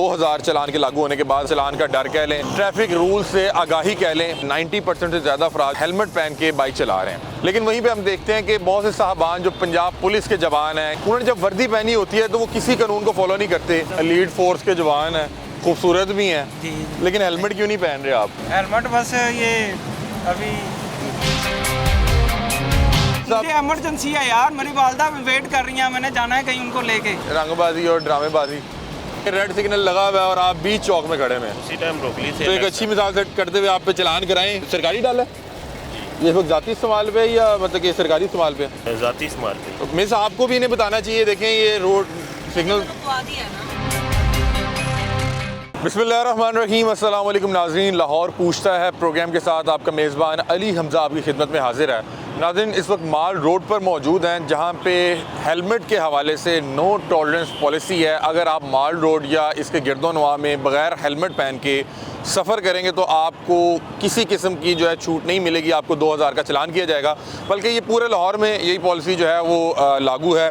2000 चलान के लागू होने के बाद चलान का डर कह लें, ट्रैफिक रूल से आगाही कह लें, 90% से ज़्यादा अफराद हेलमेट पहन के बाइक चला रहे हैं। लेकिन वहीं पे हम देखते हैं कि बहुत से साहबान जो पंजाब पुलिस के जवान हैं, उन्होंने जब वर्दी पहनी होती है तो वो किसी कानून को फॉलो नहीं करते। लीड फोर्स के जवान हैं, खूबसूरत भी हैं, लेकिन हेलमेट क्यों नहीं पहन रहे आप? हेलमेट बस ये अभी मुझे इमरजेंसी है यार, मेरी वालदा वेट कर रही हैं, मैंने जाना है कहीं उनको लेके। रंगबाजी और ड्रामेबाजी, रेड सिग्नल लगा हुआ है और आप बीच चौक में खड़े हैं, उसी टाइम रोक ली। तो एक अच्छी मिसाल सेट करते हुए आप पे चलान कराएं। सरकारी डाला है ये वक्त जाती इस्तेमाल पे या मतलब कि सरकारी इस्तेमाल पे? जाती इस्तेमाल पे। तो मिस आपको भी इन्हें बताना चाहिए। देखें ये रोड सिग्नल। बिस्मिल्लाहिर्रहमानिर्रहीम, अस्सलाम वालेकुम नाज़रीन। लाहौर पूछता है प्रोग्राम के साथ आपका मेज़बान अली हमज़ा आपकी खिदमत में हाजिर है। नाज़रीन, इस वक्त माल रोड पर मौजूद हैं जहां पे हेलमेट के हवाले से नो टॉलरेंस पॉलिसी है। अगर आप माल रोड या इसके गिरदोनवा में बग़ैर हेलमेट पहन के सफ़र करेंगे तो आपको किसी किस्म की जो है छूट नहीं मिलेगी, आपको 2000 का चलान किया जाएगा। बल्कि ये पूरे लाहौर में यही पॉलिसी जो है वो लागू है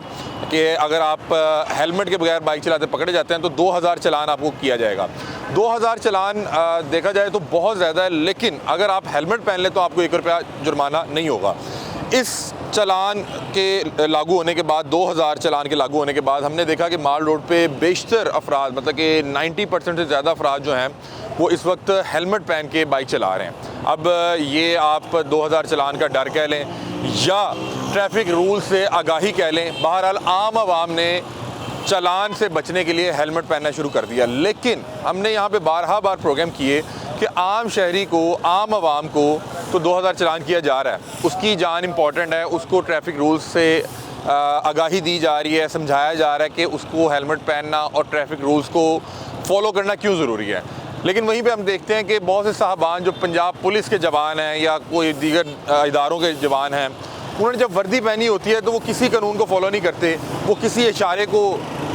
कि अगर आप हेलमेट के बगैर बाइक चलाते पकड़े जाते हैं तो 2000 चलान आपको किया जाएगा। 2000 चलान देखा जाए तो बहुत ज़्यादा है, लेकिन अगर आप हेलमेट पहन लें तो आपको 1 रुपया जुर्माना नहीं होगा। इस चलान के लागू होने के बाद 2000 चलान के लागू होने के बाद हमने देखा कि माल रोड पे बेशतर अफराद मतलब कि 90% से ज़्यादा अफराद जो हैं वो इस वक्त हेलमेट पहन के बाइक चला रहे हैं। अब ये आप 2000 चलान का डर कह लें या ट्रैफिक रूल से आगाही कह लें, बहरहाल आम आवाम ने चलान से बचने के लिए हेलमेट पहनना शुरू कर दिया। लेकिन हमने यहाँ पे बारहा बार प्रोग्राम किए कि आम शहरी को, आम आवाम को तो 2000 चलान किया जा रहा है, उसकी जान इम्पॉर्टेंट है, उसको ट्रैफिक रूल्स से आगाही दी जा रही है, समझाया जा रहा है कि उसको हेलमेट पहनना और ट्रैफिक रूल्स को फॉलो करना क्यों ज़रूरी है। लेकिन वहीं पे हम देखते हैं कि बहुत से साहबान जो पंजाब पुलिस के जवान हैं या कोई दीगर इदारों के जवान हैं, उन्होंने जब वर्दी पहनी होती है तो वो किसी कानून को फॉलो नहीं करते, वो किसी इशारे को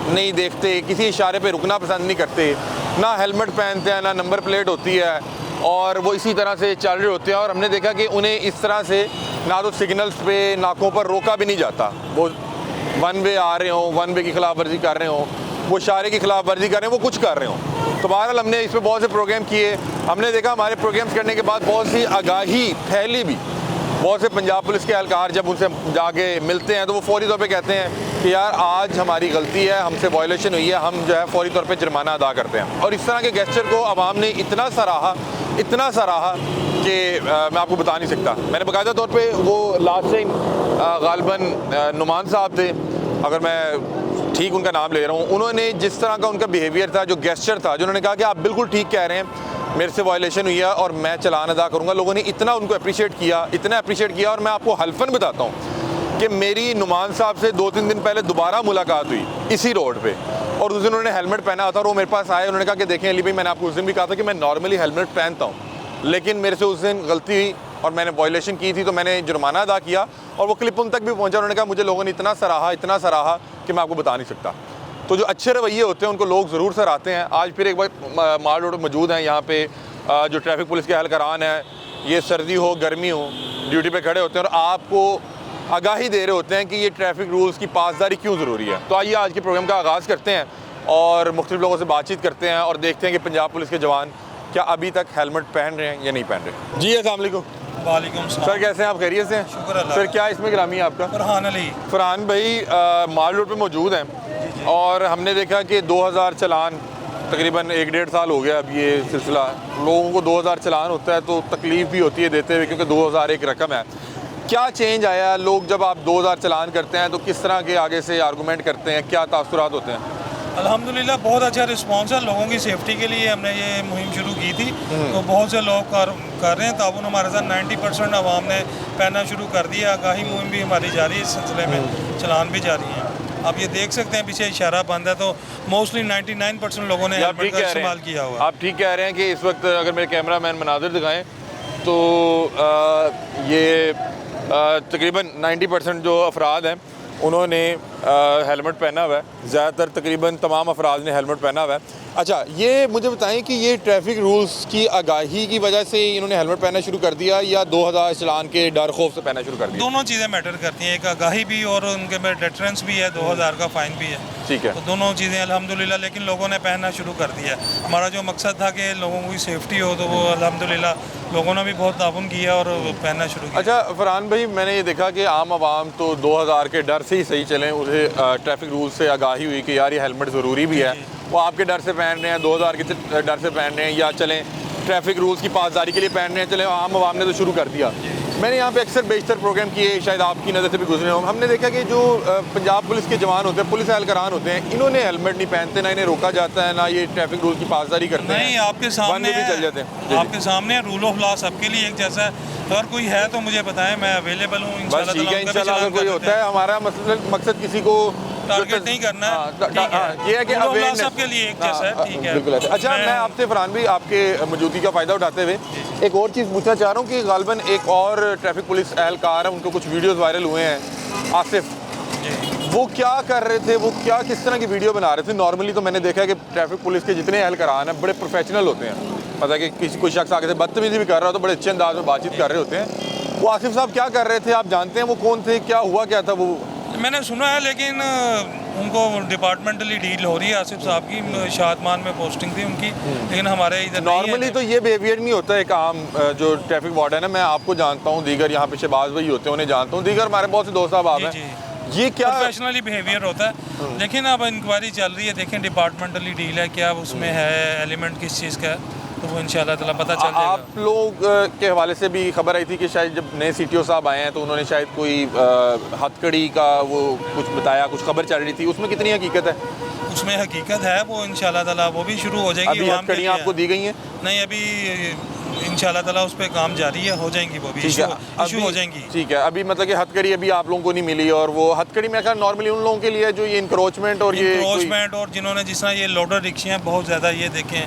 नहीं देखते, किसी इशारे पे रुकना पसंद नहीं करते, ना हेलमेट पहनते हैं, ना नंबर प्लेट होती है, और वो इसी तरह से चल रहे होते हैं। और हमने देखा कि उन्हें इस तरह से ना तो सिग्नल्स पे, नाकों पर रोका भी नहीं जाता। वो वन वे आ रहे हों, वन वे की खिलाफ वर्जी कर रहे हों, वो इशारे की खिलाफ वर्जी कर रहे हैं, वो कुछ कर रहे हों। तो बहरहाल हमने इस पर बहुत से प्रोग्राम किए। हमने देखा हमारे प्रोग्राम्स करने के बाद बहुत सी आगाही फैली भी। बहुत से पंजाब पुलिस के एहलकार जब उनसे जाके मिलते हैं तो वो फौरी तौर पे कहते हैं कि यार आज हमारी गलती है, हमसे वायलेशन हुई है, हम जो है फौरी तौर पे जुर्माना अदा करते हैं। और इस तरह के गेस्चर को आवाम ने इतना सराहा कि मैं आपको बता नहीं सकता। मैंने बाकायदा तौर पे वो लास्ट टाइम गालिबन नुमान साहब थे, अगर मैं ठीक उनका नाम ले रहा हूँ, उन्होंने जिस तरह का उनका बिहेवियर था, जो गेस्चर था, जो उन्होंने कहा कि आप बिल्कुल ठीक कह रहे हैं, मेरे से वायलेशन हुई है और मैं चलान अदा करूँगा, लोगों ने इतना उनको अप्रिशिएट किया। और मैं आपको हल्फन बताता हूँ कि मेरी नुमान साहब से 2-3 दिन पहले दोबारा मुलाकात हुई इसी रोड पे, और उस दिन उन्होंने हेलमेट पहना था और वो मेरे पास आए। उन्होंने कहा कि देखें अली भाई, मैंने आपको उस दिन भी कहा था कि मैं नॉर्मली हेलमेट पहनता हूँ, लेकिन मेरे से उस दिन गलती हुई और मैंने वायलेशन की थी, तो मैंने जुर्माना अदा किया। और वो क्लिप उन तक भी पहुँचा। उन्होंने कहा मुझे लोगों ने इतना सराहा कि मैं आपको बता नहीं सकता। तो जो अच्छे रवैये होते हैं उनको लोग ज़रूर सराहते हैं। आज फिर एक बार माल रोड मौजूद हैं, यहाँ पे जो ट्रैफिक पुलिस के एहलकारान हैं, ये सर्दी हो गर्मी हो, ड्यूटी पे खड़े होते हैं और आपको आगाही दे रहे होते हैं कि ये ट्रैफिक रूल्स की पासदारी क्यों ज़रूरी है। तो आइए आज के प्रोग्राम का आगाज़ करते हैं और मुख्तलिफ लोगों से बातचीत करते हैं और देखते हैं कि पंजाब पुलिस के जवान क्या अभी तक हेलमेट पहन रहे हैं या नहीं पहन रहे। जी अस्सलाम वालेकुम। वालेकुम सलाम। सर कैसे हैं आप? खैरियत से? शुक्र अल्लाह। सर क्या इसमें गिरामी है आपका? फरहान अली। फरहान भाई माल रोड पे मौजूद हैं और हमने देखा कि 2000 चलान तकरीबन 1-1.5 साल हो गया अब ये सिलसिला। लोगों को 2000 चलान होता है तो तकलीफ़ भी होती है देते हुए, क्योंकि 2000 एक रकम है। क्या चेंज आया? लोग जब आप 2000 चलान करते हैं तो किस तरह के आगे से आर्गूमेंट करते हैं, क्या तासुरात होते हैं? अल्हम्दुलिल्लाह बहुत अच्छा रिस्पांस है। लोगों की सेफ्टी के लिए हमने ये मुहिम शुरू की थी, तो बहुत से लोग कर रहे हैं ताउन हमारे साथ। 90% आवाम ने पहनना शुरू कर दिया। आगाही मुहिम भी हमारी जारी है, इस सिलसिले में चलान भी जारी है। आप ये देख सकते हैं पीछे इशारा बंद है, तो मोस्टली 99% लोगों ने हेलमेट का इस्तेमाल किया हुआ है। आप ठीक कह रहे हैं कि इस वक्त अगर मेरे कैमरा मैन मनाजिर दिखाएं तो ये तकरीबन 90% जो अफराद हैं उन्होंने हेलमेट पहना हुआ है। ज़्यादातर तकरीबन तमाम अफराद ने हेलमेट पहना हुआ है। अच्छा, ये मुझे बताएं कि ये ट्रैफिक रूल्स की आगाही की वजह से इन्होंने हेलमेट पहनना शुरू कर दिया या 2000 चलान के डर खौफ से पहनना शुरू कर दिया? दोनों चीज़ें मैटर करती हैं, एक आगाही भी और उनके में डेटरेंस भी है, 2000 का फ़ाइन भी है। ठीक है। तो दोनों चीज़ें अल्हम्दुलिल्लाह, लेकिन लोगों ने पहनना शुरू कर दिया। हमारा जो मकसद था कि लोगों की सेफ्टी हो, तो वो अल्हम्दुलिल्लाह लोगों ने भी बहुत ताउन किया और पहनना शुरू किया। अच्छा फरहान भाई, मैंने ये देखा कि आम आवाम तो 2000 के डर से ही सही चलें, उसे ट्रैफिक रूल से आगाही हुई कि यार ये हेलमेट ज़रूरी भी है, वो आपके डर से पहन रहे हैं, 2000 के डर से पहन रहे हैं, या चलें ट्रैफिक रूल्स की पासदारी के लिए पहन रहे हैं, चलें आम आवाम ने तो शुरू कर दिया। मैंने यहाँ पे अक्सर बेशतर प्रोग्राम किए, शायद आपकी नज़र से भी गुजरे हों। हमने देखा कि जो पंजाब पुलिस के जवान होते हैं, पुलिस एहलकारान होते हैं, इन्होंने हेलमेट नहीं पहनते, ना इन्हें रोका जाता है, ना ये ट्रैफिक रूल की पासदारी करते हैं। नहीं, आपके सामने भी चल जाते हैं। आपके सामने रूल ऑफ लॉ सबके लिए एक जैसा है। अगर कोई है तो मुझे बताएं, मैं अवेलेबल हूँ। बस ठीक है, इंशाल्लाह अगर कोई होता है। हमारा मकसद किसी को टारगेट नहीं करना है, ये है कि अवेयरनेस सबके लिए एक जैसा है। ठीक है, बिल्कुल। अच्छा, मैं आपसे फरहान भी आपके मौजूदगी का फ़ायदा उठाते हुए एक और चीज़ पूछना चाह रहा हूँ कि गालिबन एक और ट्रैफिक पुलिस एहलकार है, उनको कुछ वीडियोस वायरल हुए हैं, आसिफ, वो क्या कर रहे थे, वो क्या किस तरह की वीडियो बना रहे थे? नॉर्मली तो मैंने देखा है कि ट्रैफिक पुलिस के जितने एहलकारान हैं बड़े प्रोफेशनल होते हैं, मतलब कि किसी कोई शख्स आगे से बदतमीजी भी कर रहा हो तो बड़े अच्छे अंदाज में बातचीत कर रहे होते हैं। वो आसिफ साहब क्या कर रहे थे, आप जानते हैं वो कौन थे, क्या हुआ क्या था? वो मैंने सुना है, लेकिन उनको डिपार्टमेंटली डील हो रही है। आसिफ साहब की शादमान में पोस्टिंग थी उनकी, लेकिन हमारे इधर नॉर्मली तो ये बिहेवियर नहीं होता एक आम जो ट्रैफिक वार्डन है। मैं आपको जानता हूँ, दीगर यहाँ पे शहबाज भाई होते हैं, उन्हें जानता हूँ, दीगर हमारे बहुत से दोस्त साहब आप हैं, ये क्या प्रोफेशनली बिहेवियर होता है। लेकिन अब इंक्वायरी चल रही है, देखें डिपार्टमेंटली डील है, क्या उसमें है एलिमेंट किस चीज़ का है, तो वो इंशाल्लाह ताला पता चल जाएगा। आप लोग के हवाले से भी खबर आई थी कि शायद जब नए CTO साहब आए हैं तो उन्होंने शायद कोई हथकड़ी का वो कुछ बताया, कुछ खबर चल रही थी, उसमें कितनी हकीकत है? उसमें हकीकत है, वो इंशाल्लाह ताला वो भी शुरू हो जाएगी। अभी हथकड़ियाँ आपको दी गई हैं? नहीं, अभी इंशाल्लाह ताला उस पर काम जारी है, हो जाएंगी वो भी, इशू हो जाएंगी। ठीक है, अभी मतलब कि हथकड़ी अभी आप लोगों को नहीं मिली, और वो हथकड़ी मेरे ख्याल नॉर्मली उन लोगों के लिए जो ये इंक्रोचमेंट और और जिन्होंने जिस तरह ये लोडर रिक्शे हैं बहुत ज़्यादा, ये देखें,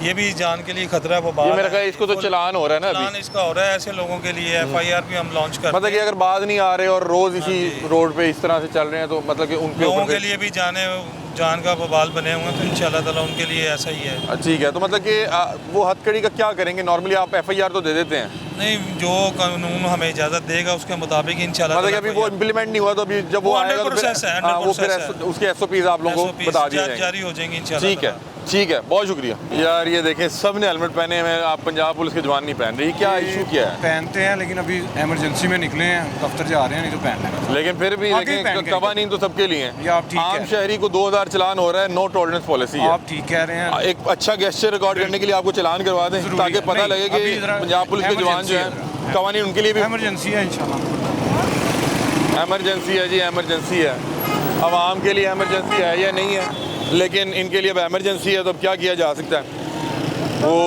ये भी जान के लिए खतरा है। वो बात मेरा ख्याल इसको तो चलान हो रहा है ना, चलान इसका हो रहा है, ऐसे लोगों के लिए FIR भी हम लॉन्च कर, मतलब कि अगर बाज नहीं आ रहे और रोज़ इसी रोड पे इस तरह से चल रहे हैं तो मतलब कि उनके लोगों के लिए भी जान का बवाल बने हुए हैं, तो इंशाल्लाह ताला उनके लिए ऐसा ही है। ठीक है, तो मतलब कि वो हथकड़ी का क्या करेंगे? नॉर्मली आप FIR तो दे देते हैं? नहीं, जो कानून हमें इजाज़त देगा उसके मुताबिक इंशाल्लाह मतलब अभी वो इम्प्लीमेंट नहीं हुआ, तो अभी जब वो आएगा तो वो फिर उसके SOPs आप लोगों को बता दिए जाएंगे, जारी हो जाएंगे इंशाल्लाह। ठीक है, ठीक है, बहुत शुक्रिया यार। ये देखें, सब ने हेलमेट पहने हैं, आप पंजाब पुलिस के जवान नहीं पहन रही, क्या इशू क्या है? पहनते हैं, लेकिन अभी इमरजेंसी में निकले हैं, दफ्तर जा रहे हैं, नहीं तो पहन लेंगे। लेकिन फिर भी कवानीन तो सबके लिए हैं। आप ठीक आम है, शहरी को 2000 चलान हो रहा है, नो टॉलरेंस पॉलिसी है। आप ठीक कह रहे हैं। एक अच्छा गेस्चर रिकॉर्ड करने के लिए आपको चलान करवा दें, ताकि पता लगे कि पंजाब पुलिस के जवान जो हैं, कवानीन उनके लिए भी इमरजेंसी है इंशाल्लाह। इमरजेंसी है जी, इमरजेंसी है। आवाम के लिए इमरजेंसी है या नहीं है, लेकिन इनके लिए अब इमरजेंसी है, तो अब क्या किया जा सकता है? वो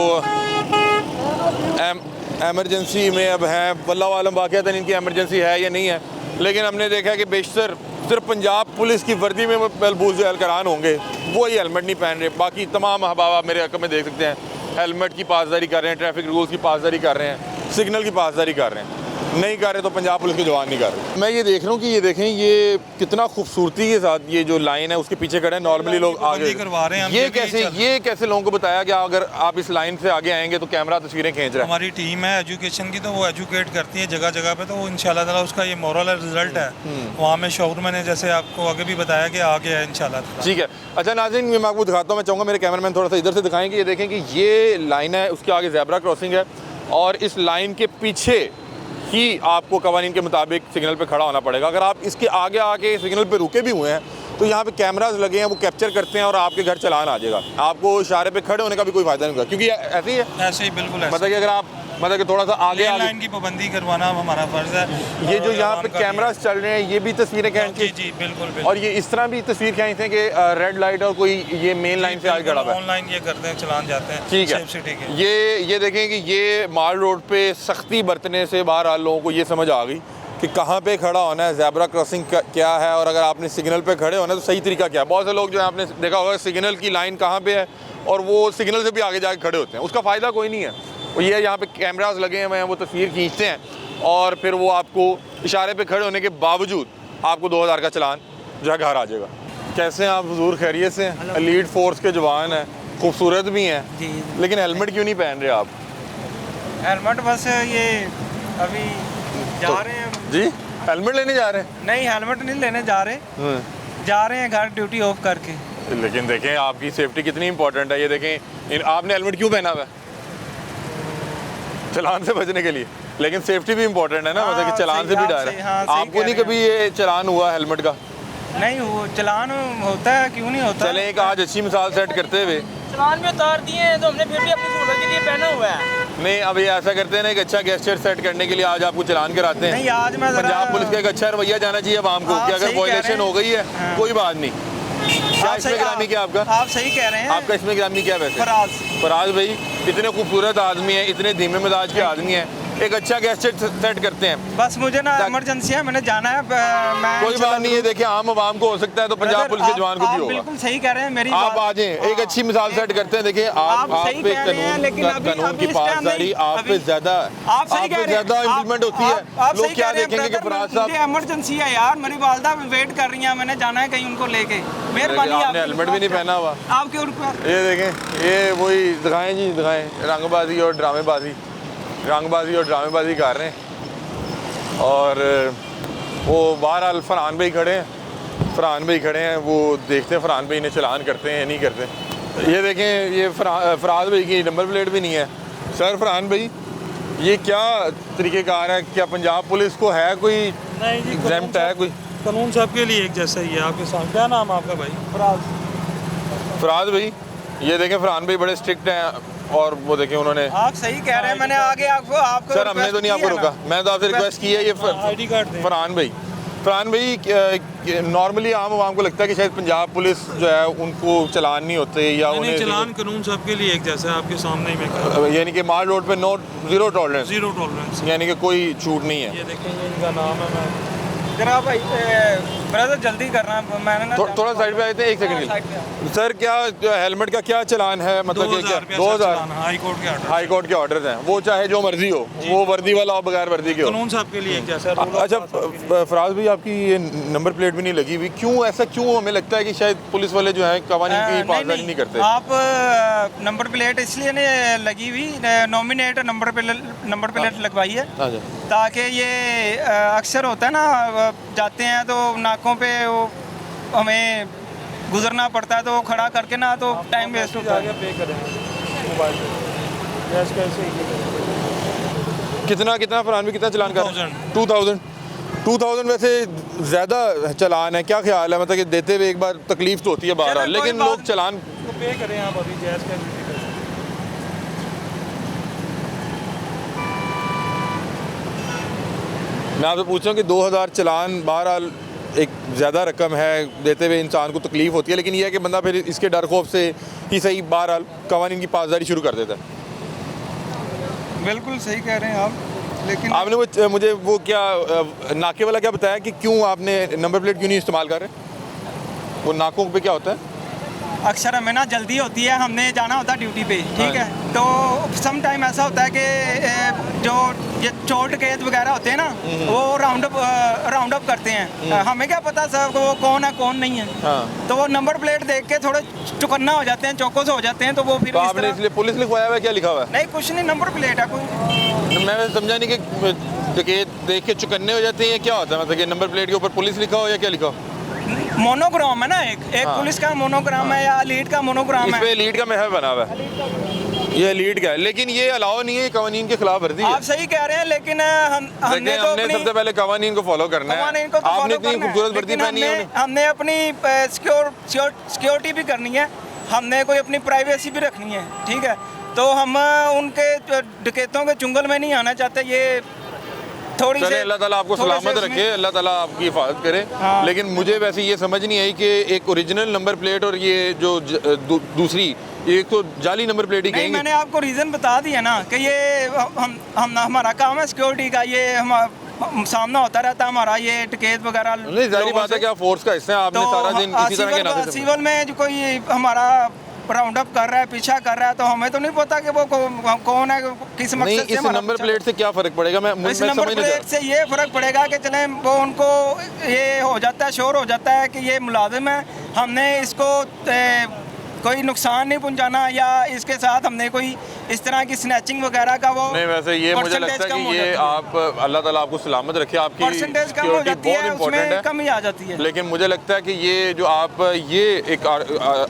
इमरजेंसी में अब है, वल्लाह आलम वाक़ियतन इनकी इमरजेंसी है या नहीं है। लेकिन हमने देखा है कि बेशतर सिर्फ पंजाब पुलिस की वर्दी में मलबूस जो एहलकारान होंगे वो ही हेलमेट नहीं पहन रहे, बाकी तमाम अहबाब मेरे हक़ में देख सकते हैं हेलमेट की पासदारी कर रहे हैं, ट्रैफिक रूल्स की पासदारी कर रहे हैं, सिग्नल की पासदारी कर रहे हैं। नहीं कर रहे तो पंजाब पुलिस के जवान नहीं कर रहे। मैं ये देख रहा हूँ कि ये देखें, ये कितना खूबसूरती के साथ ये जो लाइन है उसके पीछे खड़े हैं। नॉर्मली लोग आगे करवा रहे हैं, ये कैसे लोगों को बताया कि अगर आप इस लाइन से आगे आएंगे तो कैमरा तस्वीरें खींच रहा है? हमारी टीम है एजुकेशन की, तो वो एजुकेट करती है जगह जगह पे, तो वो इंशाल्लाह ताला उसका ये मोरल रिजल्ट है। वहाँ में शोर मैंने जैसे आपको आगे भी बताया कि आगे है इंशाल्लाह ताला। ठीक है। अच्छा नाज़रीन, मैं आपको दिखाता हूँ, मैं चाहूँगा मेरे कैमरामैन थोड़ा सा इधर से दिखाएं कि ये देखें कि ये लाइन है, उसके आगे ज़ेब्रा क्रॉसिंग है, और इस लाइन के पीछे ही आपको कवानीन के मुताबिक सिग्नल पे खड़ा होना पड़ेगा। अगर आप इसके आगे आके सिग्नल पे रुके भी हुए हैं तो यहाँ पे कैमरास लगे हैं, वो कैप्चर करते हैं और आपके घर चलान आ जाएगा। आपको इशारे पे खड़े होने का भी कोई फायदा नहीं होगा, क्योंकि ऐसे ही है। ऐसे ही बिल्कुल ऐसे। मतलब कि अगर आप मतलब कि थोड़ा सा आगे लाइन की पाबंदी करवाना हमारा फर्ज है। ये जो यहाँ पे कैमरास चल रहे हैं, ये भी तस्वीरें खींची, जी बिल्कुल। और ये इस तरह भी तस्वीर खींचते हैं कि रेड लाइट और कोई ये मेन लाइन से आगे खड़ा हुआ है, ऑनलाइन ये करते हैं, चलान जाते हैं। ठीक है। ये देखें कि ये माल रोड पे सख्ती बरतने से बहरहाल लोगों को ये समझ आ गई कि कहाँ पे खड़ा होना है, ज़ेब्रा क्रॉसिंग क्या है, और अगर आपने सिग्नल पे खड़े होना है तो सही तरीका क्या है। बहुत से लोग जो है आपने देखा होगा सिग्नल की लाइन कहाँ पे है और वो सिग्नल से भी आगे जाके खड़े होते हैं, उसका फ़ायदा कोई नहीं है। और ये यहाँ पे कैमरास लगे हुए हैं, वो तस्वीर खींचते हैं और फिर वो आपको इशारे पे खड़े होने के बावजूद आपको 2000 का चलान जो है घर आ जाएगा। कैसे हैं आप हुजूर, खैरियत से हैं? एलीट फोर्स के जवान हैं, खूबसूरत भी हैं जी। लेकिन हेलमेट क्यों नहीं पहन रहे आप? हेलमेट बस ये अभी जा रहे हैं। जी हेलमेट लेने जा रहे हैं? नहीं, हेलमेट नहीं लेने जा रहे, जा रहे हैं घर ड्यूटी ऑफ करके। लेकिन देखें आपकी सेफ्टी कितनी इंपॉर्टेंट है। ये देखें आपने हेलमेट क्यों पहना हुआ है? चलान से बचने के लिए, लेकिन सेफ्टी भी इंपॉर्टेंट है ना, मतलब कि चलान से भी डर है। आपको नहीं कभी ये चलान हुआ हेलमेट का? नहीं, वो चलान होता है, क्यों नहीं होता। चले एक आज अच्छी मिसाल सेट करते हुए चलान भी उतार दिए हैं तो हमने फिर भी अपनी सहूलत के लिए पहना हुआ है। नहीं, अब ये ऐसा करते हैं ना, एक अच्छा गेस्चर सेट करने के लिए आज आपको चलान कराते हैं। नहीं, आज मैं पंजाब पुलिस का एक अच्छा रवैया जाना चाहिए आवाम को आप कि अगर सही कह वायलेशन रहे हैं। हो गई है हाँ। कोई बात नहीं। क्या आप इसमें सही- ग्रामी क्या आपका? आप सही कह रहे हैं। आपका इसमें ग्रामी क्या वैसे? फराज। फराज भाई इतने खूबसूरत आदमी हैं, इतने धीमे मिजाज के आदमी हैं, एक अच्छा गेस्टर सेट करते हैं। बस मुझे ना ताकि- इमरजेंसी है, मैंने जाना है। मैं कोई बात नहीं है, देखिए आम आवाम को हो सकता है तो पंजाब ब्रदर, पुलिस के जवान को आप भी होगा। बिल्कुल सही कह रहे हैं। मेरी आप बात- आ जाएं, एक अच्छी मिसाल सेट करते हैं। देखिए आप सही पे कह रहे हैं, लेकिन अभी- कानून अभी की इस टाइम पासदारी नहीं, आप पे अभी- ज्यादा आप सही कह रहे हैं। ज्यादा इम्प्लीमेंट होती है। आप लोग सही क्या कह रहे हैं, देखेंगे कि ब्रदर, फराज मुझे साहब इमरजेंसी है यार, मेरी वालदा वेट कर रही हैं, मैंने जाना है कहीं उनको लेके। मेहरबानी आपने आपकी। हेलमेट भी नहीं पहना हुआ। आपके ऊपर ये देखें, ये वही दिखाएं जी, दिखाएं रंगबाजी और ड्रामेबाजी, रंगबाजी और ड्रामेबाजी कर रहे हैं। और वो बहरहाल फरहान भाई खड़े हैं, फरहान भाई खड़े हैं, वो देखते हैं फरहान भाई इन्हें चलान करते हैं या नहीं करते। ये देखें, ये फराज भाई की नंबर प्लेट भी नहीं है। सर फरहान भाई, ये क्या तरीक़ेकार है? क्या पंजाब पुलिस को है कोई नहीं जी, एग्जाम्प्ट है कोई? कानून सबके लिए एक जैसा ही है। आपके साथ क्या नाम है आपका भाई? फराज भाई, ये देखें फरहान भाई बड़े स्ट्रिक्ट हैं और वो देखें उन्होंने। आप सही कह रहे हैं, मैंने आगे आपको सर हमने तो नहीं आपको रोका, मैंने तो आपसे रिक्वेस्ट की है। ये आईडी कार्ड दें। फरहान भाई नॉर्मली आम आवाम को लगता है कि शायद पंजाब पुलिस जो है उनको चलान नहीं होते या नहीं, उन्हें चलान कानून सबके लिए एक जैसा है। आपके सामने ही मैं कह रहा हूँ। यानी कि माल रोड पे जीरो टॉलरेंस, जीरो टॉलरेंस। यानी कि कोई छूट नहीं है। ये देखें, ये इनका नाम है। मैं जरा भाई ब्रदर जल्दी करना, मैंने ना थोड़ा साइड पे आए थे, एक सेकंड साइड के पे। सर। क्या हेलमेट का क्या चलान है? मतलब कि क्या 2000 हाई कोर्ट के ऑर्डर। हाई कोर्ट के ऑर्डर हैं, वो चाहे जो मर्जी हो, वो वर्दी वाला हो बगैर वर्दी के हो। कानून सबके लिए एक जैसा है। अच्छा फराज भाई, आपकी ये नंबर प्लेट भी नहीं लगी हुई, क्यों ऐसा? क्यों हमें लगता है कि शायद पुलिस वाले जो है कवानीन की पासदारी नहीं करते? आप नंबर प्लेट इसलिए नहीं लगी हुई, नॉमिनेट नंबर प्लेट लगवाई है ताकि ये अक्सर होता है ना, जाते हैं तो नाकों पे वो हमें गुजरना पड़ता है, तो वो खड़ा करके ना तो टाइम वेस्ट होता है। पे करेंगे मोबाइल पे। गैस कैसे कितना फरहान भी कितना चलान कर? 2000 वैसे ज़्यादा चलान है, क्या ख्याल है? मतलब कि देते हुए एक बार तकलीफ तो होती है बाहर, चलो, कोई लेकिन बात लोग चलान तो पे करें आप अभी। गैस कैसे मैं आपसे पूछ रहा हूँ कि 2000 चलान बहरहाल एक ज़्यादा रकम है, देते हुए इंसान को तकलीफ होती है, लेकिन यह है कि बंदा फिर इसके डर खौफ से ही सही बहरहाल कवानीन की पासदारी शुरू कर देता है। बिल्कुल सही कह रहे हैं आप, लेकिन आपने मुझे वो क्या नाके वाला क्या बताया कि क्यों आपने नंबर प्लेट क्यों नहीं इस्तेमाल कर रहे? वो नाकों पे क्या होता है? अक्सर हमें ना जल्दी होती है, हमने जाना होता है ड्यूटी पे, ठीक है, तो सम टाइम ऐसा होता है कि जो ये चोर डकैत वगैरह होते हैं ना, वो राउंड अप करते हैं। हमें क्या पता सर वो कौन है कौन नहीं है। हाँ। तो वो नंबर प्लेट देख के थोड़े चुकन्ना हो जाते हैं, चौकस हो जाते हैं, तो वो फिर तो इस आपने तरह- इसलिए पुलिस लिखवाया हुआ है? क्या लिखा हुआ है? नहीं, कुछ नहीं, नंबर प्लेट है कोई। मैं समझा नहीं कि डकैत देख के चुकन्ने हो जाते हैं, ये क्या होता है? मतलब कि नंबर प्लेट के ऊपर पुलिस लिखा हो या क्या लिखा हो? मोनोग्राम है ना, एक हाँ। पुलिस का मोनोग्राम है या लीड का मोनोग्राम इस है। पे लीड का महल बना हुआ है, ये लीड का है, लेकिन ये अलाउ नहीं है, कवानीन के खिलाफ वर्जी है। आप सही कह रहे हैं, लेकिन हमने देखिए, तो हमने अपनी सबसे पहले कवानीन को फॉलो करना है। कवानीन को तो आपने follow इतनी करना है, खूबसूरत वर्दी लेकिन पहनी है। हमने अपनी सिक्योरिटी भी करनी है, हमने कोई अपनी प्राइवेसी भी रखनी है, ठीक है, तो हम उनके डकैतों के चुंगल में नहीं आना चाहते। ये थोड़ी चले, सी अल्लाह ताला आपको थोड़े से सलामत उसमें- रखे, अल्लाह ताला आपकी हिफाजत करे। हाँ। लेकिन मुझे वैसे ये समझ नहीं आई कि एक ओरिजिनल नंबर प्लेट और ये जो दूसरी, एक तो जाली नंबर प्लेट ही नहीं, कहेंगे। मैंने आपको रीज़न बता दिया ना कि ये हमारा काम है सिक्योरिटी का, ये हम सामना होता रहता है हमारा, ये डकैत वगैरह। नहीं, जाहिर बात है कि आप फोर्स का हिस्सा हैं, आपने सारा दिन इसी तरह के नाते से। सिविल में जो कोई हमारा राउंड अप कर रहा है, पीछा कर रहा है, तो हमें तो नहीं पता कि वो कौन है, किस नहीं, मकसद से इस हमारा नंबर पीछा प्लेट से क्या फ़र्क पड़ेगा? मैं इस समझ नंबर नहीं प्लेट से ये फ़र्क पड़ेगा कि चले वो उनको ये हो जाता है, श्योर हो जाता है कि ये मुलाजिम है, हमने इसको कोई नुकसान नहीं पहुंचाना या इसके साथ हमने कोई इस तरह की स्नैचिंग वगैरह का वो नहीं। वैसे ये मुझे लगता है कि ये आप अल्लाह ताला आपको सलामत रखे, आपकी परसेंटेज कम हो सिक्योरिटी जाती बहुत है, इंपॉर्टेंट उसमें है, कमी आ जाती है। लेकिन मुझे लगता है कि ये जो आप ये एक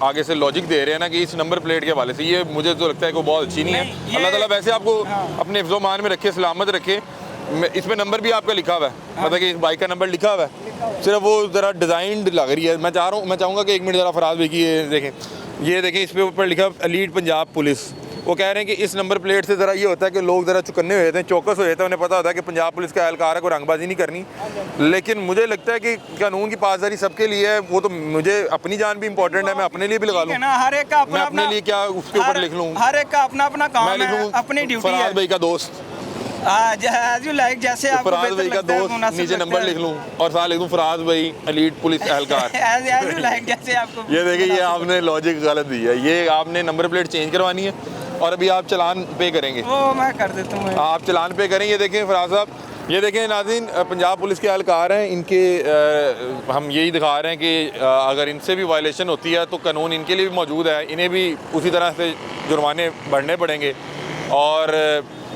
आगे से लॉजिक दे रहे हैं ना कि इस नंबर प्लेट के हवाले से, ये मुझे तो लगता है कि बहुत अच्छी नहीं है। नहीं, अल्लाह ताला वैसे आपको हाँ। अपने हिफ्ज़ो मान में रखे, सलामत रखे। इसमें नंबर भी आपका लिखा हुआ है, मतलब कि इस बाइक का नंबर लिखा हुआ है, सिर्फ वो ज़रा डिज़ाइन लग रही है। मैं चाहूँगा कि 1 मिनट ज़रा फराज भाई की ये देखें, इस पे ऊपर लिखा एलीट पंजाब पुलिस। वो कह रहे हैं कि इस नंबर प्लेट से ज़रा ये होता है कि लोग ज़रा चुकन्ने हो जाते हैं, चौकस हो जाते हैं, उन्हें पता होता है कि पंजाब पुलिस का एहलकार है, कोई रंगबाजी नहीं करनी। लेकिन मुझे लगता है कि कानून की पासदारी सबके लिए है, वो तो मुझे अपनी जान भी इंपॉर्टेंट है, मैं अपने लिए भी लगा लूँ। हर एक का मैं अपने लिए क्या उसके ऊपर लिख लूँ? हर एक का अपना अपना मैं काम है, लिखूँ अपनी ड्यूटी है। फराज भाई का दोस्त, एज यू लाइक, जैसे आपको फराज बेहतर भाई का लगता है, दोस्त, मुनासिब नीचे लगता नंबर है। लिख लूँ और साथ लिख दूँ फराज भाई एलीट पुलिस एहलकार। एज यू लाइक, जैसे आपको ये देखिए, ये आपने लॉजिक गलत दी है। ये आपने नंबर प्लेट चेंज करवानी है और अभी आप चलान पे करेंगे। वो मैं कर देता हूँ। आप चलान पे करें। ये देखें फराज साहब, ये देखें नाज़रीन, पंजाब पुलिस के एहलकार हैं, इनके हम यही दिखा रहे हैं कि अगर इनसे भी वायलेशन होती है तो कानून इनके लिए भी मौजूद है, इन्हें भी उसी तरह से जुर्माने भरने पड़ेंगे। और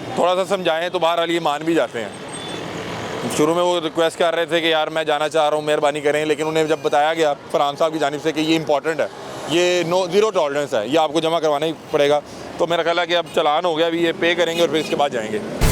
थोड़ा सा समझाएं तो बहरहाल ये मान भी जाते हैं। शुरू में वो रिक्वेस्ट कर रहे थे कि यार मैं जाना चाह रहा हूँ, मेहरबानी करें, लेकिन उन्हें जब बताया गया फरहान साहब की जानिब से कि ये इंपॉर्टेंट है, ये ज़ीरो टॉलरेंस है, ये आपको जमा करवाना ही पड़ेगा, तो मेरा ख्याल है कि अब चलान हो गया, अभी ये पे करेंगे और फिर इसके बाद जाएंगे।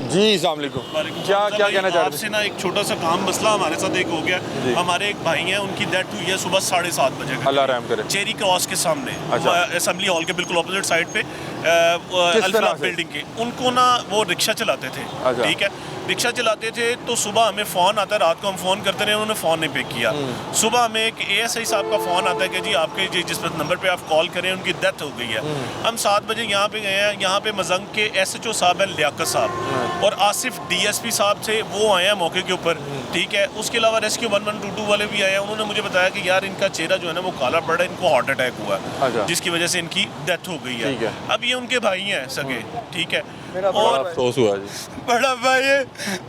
जी अस्सलाम वालेकुम। क्या कहना चाह रहे आपसे ना एक छोटा सा काम मसला हमारे साथ एक हो गया। हमारे एक भाई हैं, उनकी डेथ हुई है सुबह 7:30 बजे। अल्लाह रहम करे। चेरी क्रॉस के सामने, अच्छा। असेंबली हॉल के बिल्कुल ऑपोजिट साइड पे, किस तरह अल्फा से? बिल्डिंग के। उनको ना वो रिक्शा चलाते थे, अच्छा। ठीक है, रिक्शा चलाते थे तो सुबह हमें फ़ोन आता है, रात को हम फ़ोन करते रहे, उन्होंने फ़ोन नहीं पिक किया। सुबह हमें एक ASI साहब का फ़ोन आता है कि जी आपके जिस नंबर पे आप कॉल करें उनकी डेथ हो गई है। हम 7 बजे यहाँ पे गए हैं, यहाँ पे मजंग के SHO साहब हैं लियाकत साहब, और आसिफ DSP साहब थे, वो आए हैं मौके के ऊपर, ठीक है। उसके अलावा रेस्क्यू 1122 वाले भी आए हैं, उन्होंने मुझे बताया कि यार इनका चेहरा जो है ना वो काला पड़ा है, इनको हार्ट अटैक हुआ अच्छा। है, जिसकी वजह से इनकी डेथ हो गई ठीक है। है। अब ये उनके भाई हैं सगे, ठीक है, और अफसोस हुआ जी। बड़ा भाई है,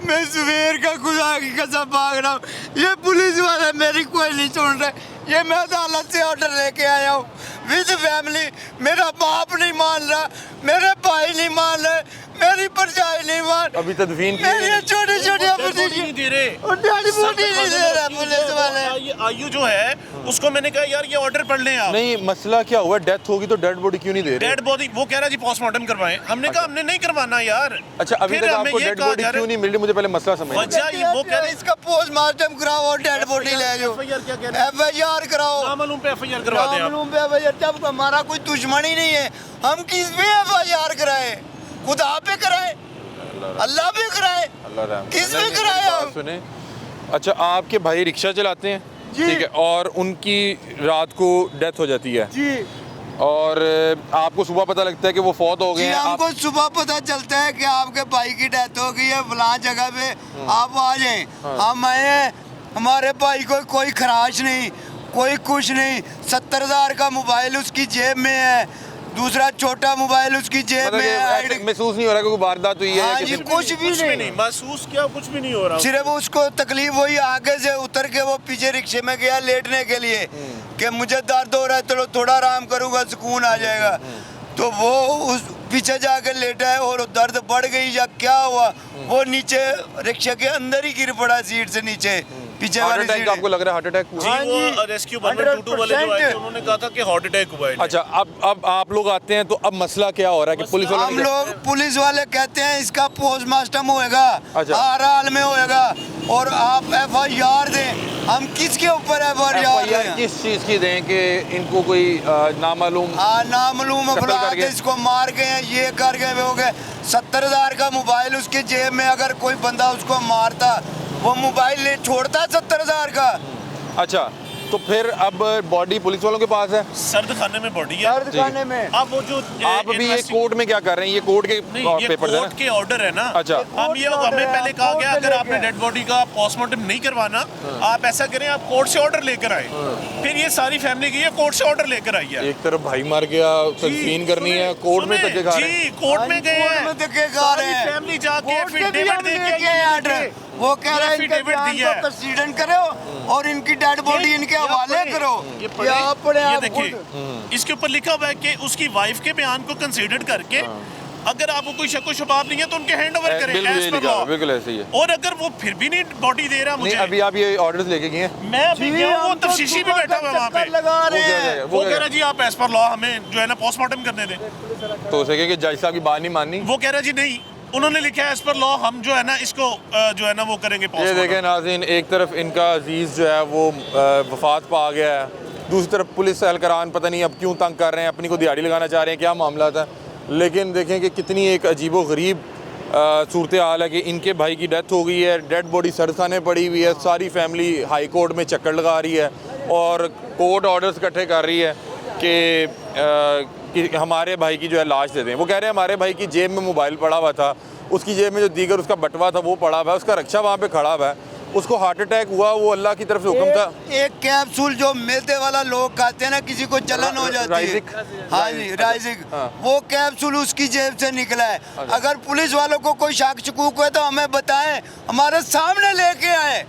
मैं सुबेर का खुदा की कसम मांग रहा हूँ, ये पुलिस वाले मेरी कोई नहीं सुन रहे। ये मैं अदालत से ऑर्डर लेके आया हूँ विद फैमिली, मेरा बाप नहीं मान रहा, मेरे भाई नहीं मान रहे, मेरी परछाई नहीं मान, अभी तदफीन की मेरी छोटे छोटे नहीं दे रहे, और डैडी बूटी नहीं दे रहा पुलिस वाले। आयु जो है उसको मैंने कहा यार ये ऑर्डर पढ़ लें आप। नहीं, मसला क्या हुआ, डेथ होगी तो डेड बॉडी क्यों नहीं दे रहे? डेड बॉडी वो कह रहा है जी पोस्टमार्टम करवाएं, हमने कहा हमने नहीं करवाना यार। अच्छा, अभी फिर तक हमें आपको ये डेड कहा बॉडी जा रहा क्यों नहीं मिल रही? मुझे पहले मसला समझ वजह ये वो कह रहे हैं इसका पोस्टमार्टम कराओ और डेड बॉडी ले जाओ, FIR क्या कह रहे हैं? FIR कराओ, नामालूम पे FIR करवा दें आप। नामालूम पे FIR। जब हमारा कोई दुश्मन ही नहीं है, हम किस पे FIR कराए? खुदा पे कराए, अल्लाह पे कराए, अल्लाह रहम करे। किस पे नहीं, नहीं, कराया? बात सुने। अच्छा, आपके भाई रिक्शा चलाते हैं, जी। ठीक है, और उनकी रात को डेथ हो जाती है जी और आपको सुबह पता लगता है कि वो फौत हो गए जी, हैं। हमको सुबह पता चलता है कि आपके भाई की डेथ हो गई है फलां जगह पे, आप आ जाएं। हम आए हैं, हमारे भाई को कोई खराश नहीं, कोई कुछ नहीं, 70,000 का मोबाइल उसकी जेब में है, दूसरा छोटा मोबाइल उसकी जेब मतलब में कि है। ऐसे महसूस नहीं हो रहा कि कोई वारदात हुई है हाँ किसी- जी, कुछ भी नहीं, महसूस क्या, कुछ भी नहीं हो रहा। सिर्फ उसको तकलीफ वही आगे से उतर के वो पीछे रिक्शे में गया लेटने के लिए कि मुझे दर्द हो रहा है, चलो थोड़ा आराम करूंगा सुकून आ जाएगा, तो वो उस पीछे जाके लेटा है और दर्द बढ़ गई या क्या हुआ, वो नीचे रिक्शे के अंदर ही गिर पड़ा सीट से नीचे, पीछे हार्ट वाली अटैक सीट। आपको लग रहा है? हार्ट अटैक जी हुआ? वो रेस्क्यू 112 वाले जो आए थे उन्होंने कहा था कि हार्ट अटैक हुआ है। अच्छा, अब आप लोग आते हैं तो अब मसला क्या हो रहा है कि पुलिस वालों हम ने लोग पुलिस वाले कहते हैं इसका पोस्टमार्टम होएगा, अच्छा। हर हाल में होएगा, और आप FIR दें। हम किसके ऊपर FIR दें? किस चीज़ की दें कि इनको कोई नामालूम नामालूम कत्ल अफराद कर गए। इसको मार गए हैं, ये कर गए, वो गए। 70,000 का मोबाइल उसके जेब में, अगर कोई बंदा उसको मारता वो मोबाइल ले छोड़ता 70,000 का। अच्छा, तो फिर अब बॉडी पुलिस वालों के पास है, सर्द खाने में बॉडी है। सर्द खाने में अब वो जो आप अभी ये कोर्ट में क्या कर रहे हैं? ये कोर्ट के नहीं, ये पेपर है कोर्ट ना? के ऑर्डर है ना। अच्छा। हम ये हमें पहले कहा गया अगर आपने डेड बॉडी का पोस्टमार्टम नहीं करवाना, आप ऐसा करें, आप कोर्ट से ऑर्डर लेकर आए। फिर ये सारी फैमिली गई है कोर्ट से ऑर्डर लेकर आई है। एक तरफ भाई मर गया, तस्लीन करनी है, कोर्ट में धक्के खा रहे हैं। जी कोर्ट में गए कोर्ट हैं, में धक्के खा रहे हैं। फैमिली जाके कोर्ट के भी एफिडेविट हमने दे लेके आए ऑर्डर। वो कह रहा है इनके एफिडेविट बयान दिया को है। कंसीडर करो और इनकी डेड बॉडी इनके हवाले करो। ये ये आप पढ़े, ये आप देखिए खुद। इसके ऊपर लिखा हुआ है कि उसकी वाइफ के बयान को कंसीडर करके अगर आपको कोई शक व शुबाब नहीं है तो उनके हैंड ओवर करें बिल्कुल as ये per लिखा law। है, बिल्कुल ऐसे ही है। और अगर वो फिर भी नहीं बॉडी दे रहा नहीं मुझे, अभी आप ये ऑर्डर्स लेके गए हैं? मैं अभी जी, गया हूँ, वो हम तो तफ्तीशी भी सुबह बैठा हुआ है वहाँ पे। चक्कर लगा रहे वो क्या हैं। है? वो कह रहा जी आप एज पर लॉ हमें जो है ना पोस्टमार्टम करने दें। तो उसे कहे कि जज साहब की बात नहीं माननी। वो कह रहा जी नहीं, उन्होंने लिखा है एज पर लॉ हम जो है ना इसको जो है ना वो करेंगे ये पोस्टमार्टम। देखें नाज़रीन, एक तरफ इनका अजीज़ जो है वो वफात पा गया है, दूसरी तरफ पुलिस एहलकारान पता नहीं अब क्यों तंग कर रहे हैं, अपनी को दिहाड़ी लगाना चाह रहे हैं, क्या मामला था। लेकिन देखें कि कितनी एक अजीबो गरीब सूरत हाल है कि इनके भाई की डेथ हो गई है, डेड बॉडी सरखाने पड़ी हुई है, सारी फैमिली हाई कोर्ट में चक्कर लगा रही है और कोर्ट ऑर्डर्स इकट्ठे कर रही है कि हमारे भाई की जो है लाश दे दें। वो कह रहे हैं हमारे भाई की जेब में मोबाइल पड़ा हुआ था, उसकी जेब में जो दीगर उसका बटवा था वो पड़ा हुआ है, उसका रक्षा वहाँ पे खड़ा हुआ है, उसको हार्ट अटैक हुआ, वो अल्लाह की तरफ से हुक्म था। एक कैप्सूल जो मैदे वाला लोग खाते हैं ना, किसी को जलन हो जाती है। राइजिक? हाँ जी राइजिक, हाँ। वो कैप्सूल उसकी जेब से निकला है। अगर पुलिस वालों को कोई शक शकूक है तो हमें बताएं, हमारे सामने लेके आए।